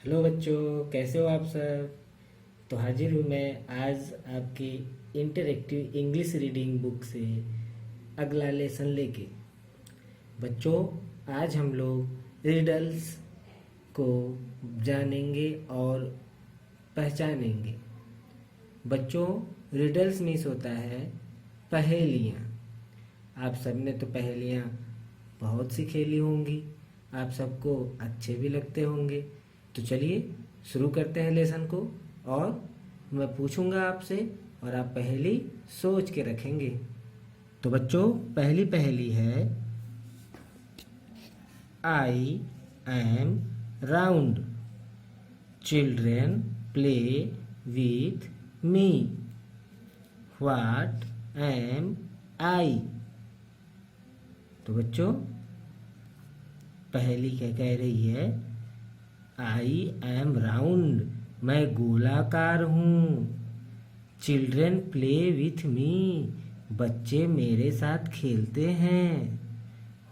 Hello बच्चों, कैसे हो आप सब। तो हाजिर हूँ मैं आज आपकी इंटरेक्टिव इंग्लिश रीडिंग बुक से अगला लेसन लेके। बच्चों, आज हम लोग रिडल्स को जानेंगे और पहचानेंगे। बच्चों, रिडल्स मीन्स होता है पहेलियाँ। आप सब ने तो पहेलियाँ बहुत सी खेली होंगी, आप सबको अच्छे भी लगते होंगे। तो चलिए शुरू करते हैं लेसन को। और मैं पूछूंगा आपसे और आप पहेली सोच के रखेंगे। तो बच्चों, पहली पहेली है, I am round, children play with me, what am I. तो बच्चों, पहेली क्या कह रही है, आई एम राउंड, मैं गोलाकार हूँ। चिल्ड्रेन प्ले विथ मी, बच्चे मेरे साथ खेलते हैं।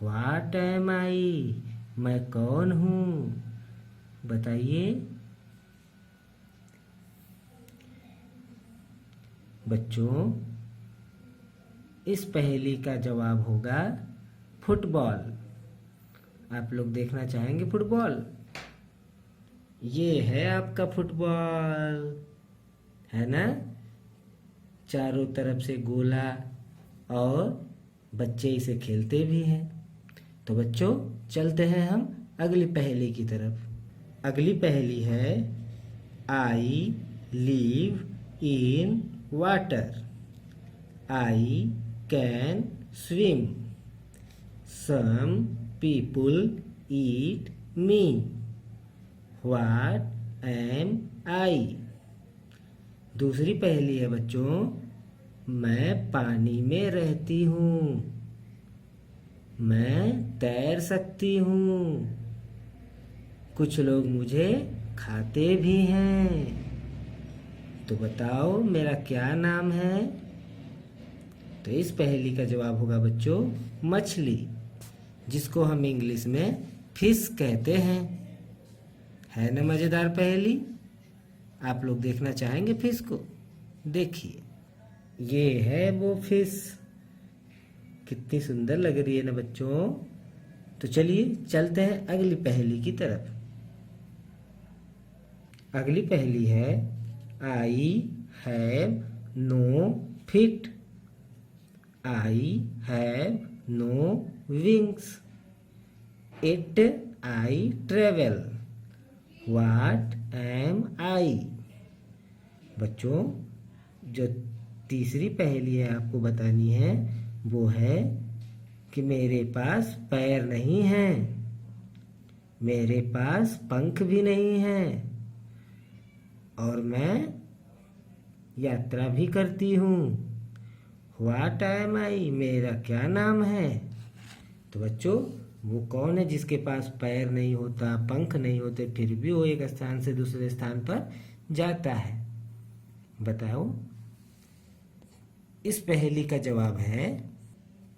व्हाट एम आई, मैं कौन हूँ, बताइए। बच्चों, इस पहेली का जवाब होगा फुटबॉल। आप लोग देखना चाहेंगे फुटबॉल? ये है आपका फुटबॉल, है ना। चारों तरफ से गोला और बच्चे इसे खेलते भी हैं। तो बच्चों, चलते हैं हम अगली पहेली की तरफ। अगली पहेली है, I live in water, I can swim, some people eat me, what am I. दूसरी पहेली है बच्चों, मैं पानी में रहती हूँ, मैं तैर सकती हूँ, कुछ लोग मुझे खाते भी हैं। तो बताओ मेरा क्या नाम है। तो इस पहेली का जवाब होगा बच्चों मछली, जिसको हम इंग्लिश में फिश कहते हैं। है ना मज़ेदार पहेली। आप लोग देखना चाहेंगे फिश को? देखिए, ये है वो फिश, कितनी सुंदर लग रही है ना बच्चों। तो चलिए चलते हैं अगली पहेली की तरफ। अगली पहेली है, I have no feet, I have no wings, it I travel, what am I. बच्चों, जो तीसरी पहेली है आपको बतानी है, वो है कि मेरे पास पैर नहीं हैं, मेरे पास पंख भी नहीं हैं, और मैं यात्रा भी करती हूँ। व्हाट एम आई, मेरा क्या नाम है। तो बच्चों, वो कौन है जिसके पास पैर नहीं होता, पंख नहीं होते, फिर भी वो एक स्थान से दूसरे स्थान पर जाता है, बताओ। इस पहेली का जवाब है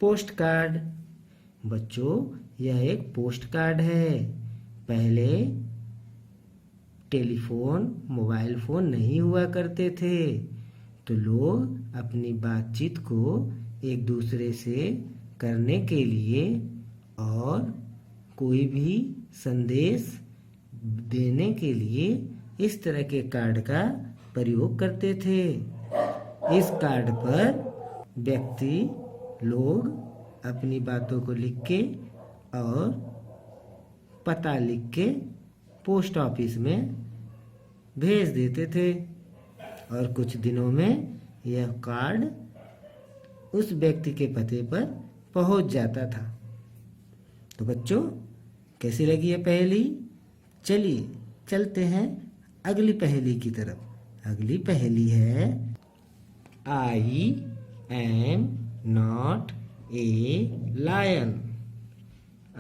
पोस्ट कार्ड। बच्चों, यह एक पोस्ट कार्ड है। पहले टेलीफोन, मोबाइल फोन नहीं हुआ करते थे, तो लोग अपनी बातचीत को एक दूसरे से करने के लिए और कोई भी संदेश देने के लिए इस तरह के कार्ड का प्रयोग करते थे। इस कार्ड पर व्यक्ति लोग अपनी बातों को लिख के और पता लिख के पोस्ट ऑफिस में भेज देते थे, और कुछ दिनों में यह कार्ड उस व्यक्ति के पते पर पहुंच जाता था। तो बच्चों, कैसी लगी ये पहेली? चलिए चलते हैं अगली पहेली की तरफ। अगली पहेली है, I am not a lion,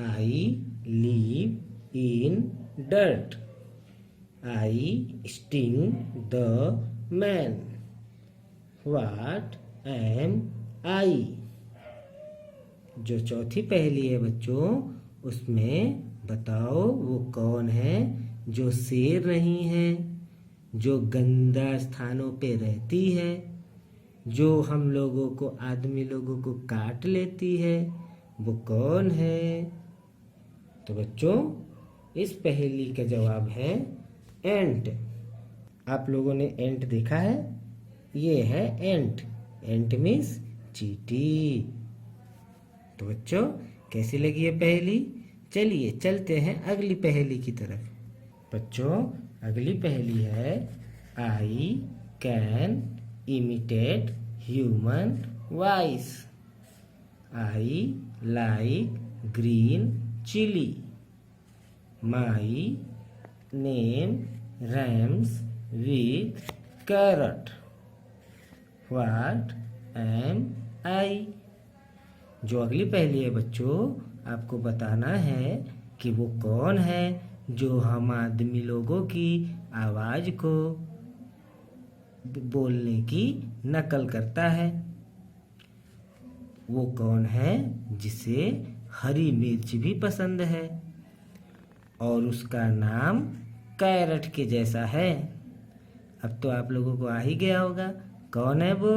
I live in dirt, I sting the man, what am I. जो चौथी पहेली है बच्चों, उसमें बताओ वो कौन है जो शेर नहीं है, जो गंदा स्थानों पे रहती है, जो हम लोगों को, आदमी लोगों को काट लेती है, वो कौन है? तो बच्चों, इस पहेली का जवाब है एंट। आप लोगों ने एंट देखा है? ये है एंट। एंट मीन्स चींटी। तो बच्चों, कैसी लगी ये पहेली? चलिए चलते हैं अगली पहेली की तरफ। बच्चों, अगली पहेली है I can imitate human voice. I like green chilli. My name rhymes with carrot. What am I? जो अगली पहेली है बच्चों, आपको बताना है कि वो कौन है जो हम आदमी लोगों की आवाज को बोलने की नकल करता है। वो कौन है जिसे हरी मिर्च भी पसंद है और उसका नाम कैरट के जैसा है। अब तो आप लोगों को आ ही गया होगा कौन है वो।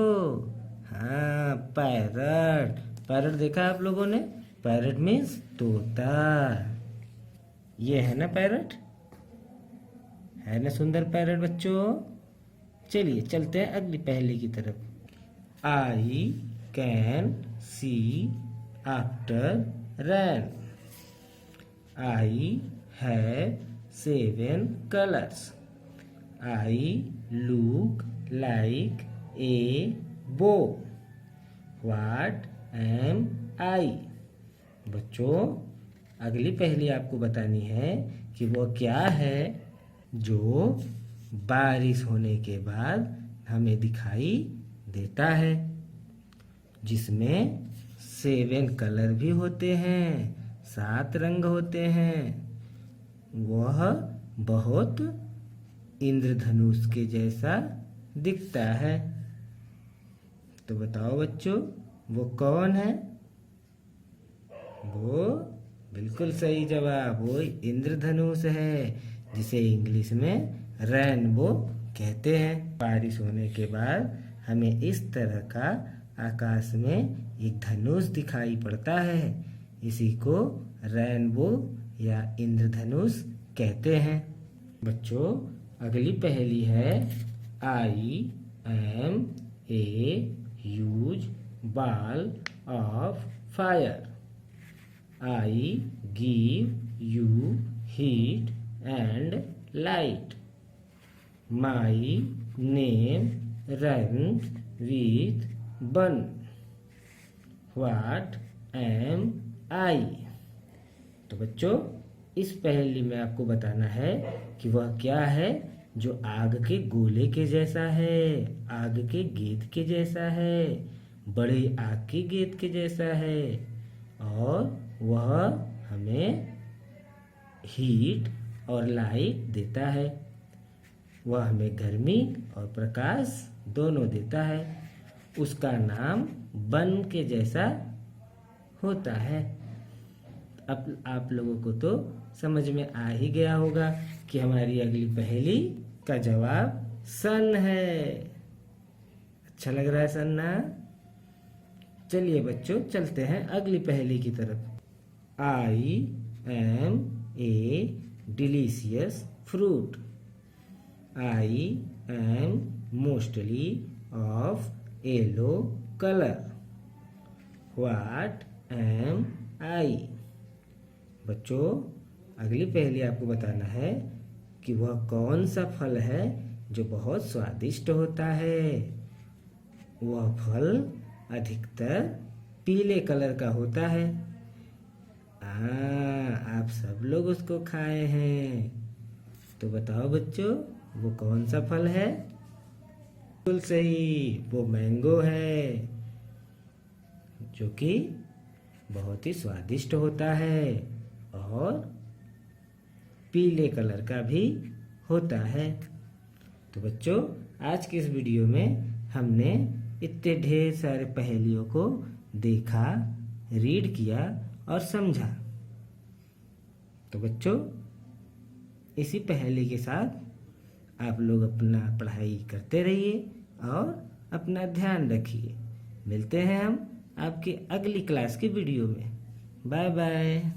हाँ, पैरट। पैरट देखा आप लोगों ने? पैरट मीन्स तोता। ये है ना पैरट? है ना सुंदर पैरट बच्चों? चलिए चलते हैं अगली पहेली की तरफ। I can see after rain. I have 7 colors. I look like a bow. What am I? बच्चों, अगली पहेली आपको बतानी है कि वो क्या है जो बारिश होने के बाद हमें दिखाई देता है, जिसमें 7 कलर भी होते हैं, 7 रंग होते हैं। वह बहुत इंद्रधनुष के जैसा दिखता है। तो बताओ बच्चों, वो कौन है? वो बिल्कुल सही जवाब, वो इंद्रधनुष है, जिसे इंग्लिश में रेनबो कहते हैं। बारिश होने के बाद हमें इस तरह का आकाश में एक धनुष दिखाई पड़ता है। इसी को रेनबो या इंद्रधनुष कहते हैं। बच्चों, अगली पहेली है I am a huge ball of fire. I give you heat and light. My name rhymes with bun. What am I? तो बच्चों, इस पहेली में आपको बताना है कि वह क्या है जो आग के गोले के जैसा है, आग के गेंद के जैसा है, बड़े आग की गेंद के जैसा है, और वह हमें हीट और लाइट देता है। वह हमें गर्मी और प्रकाश दोनों देता है। उसका नाम बन के जैसा होता है। अब आप लोगों को तो समझ में आ ही गया होगा कि हमारी अगली पहेली का जवाब सन है। अच्छा लग रहा है सन ना? चलिए बच्चों, चलते हैं अगली पहेली की तरफ। I am a delicious fruit. I am mostly of yellow colour. What am I? बच्चों, अगली पहेली आपको बताना है कि वह कौन सा फल है जो बहुत स्वादिष्ट होता है। वह फल अधिकतर पीले कलर का होता है। आप सब लोग उसको खाए हैं। तो बताओ बच्चों, वो कौन सा फल है? बिल्कुल सही, वो मैंगो है, जो कि बहुत ही स्वादिष्ट होता है और पीले कलर का भी होता है। तो बच्चों, आज के इस वीडियो में हमने इतने ढेर सारे पहेलियों को देखा, रीड किया और समझा। तो बच्चों, इसी पहेली के साथ आप लोग अपना पढ़ाई करते रहिए और अपना ध्यान रखिए। मिलते हैं हम आपकी अगली क्लास की वीडियो में। Bye bye.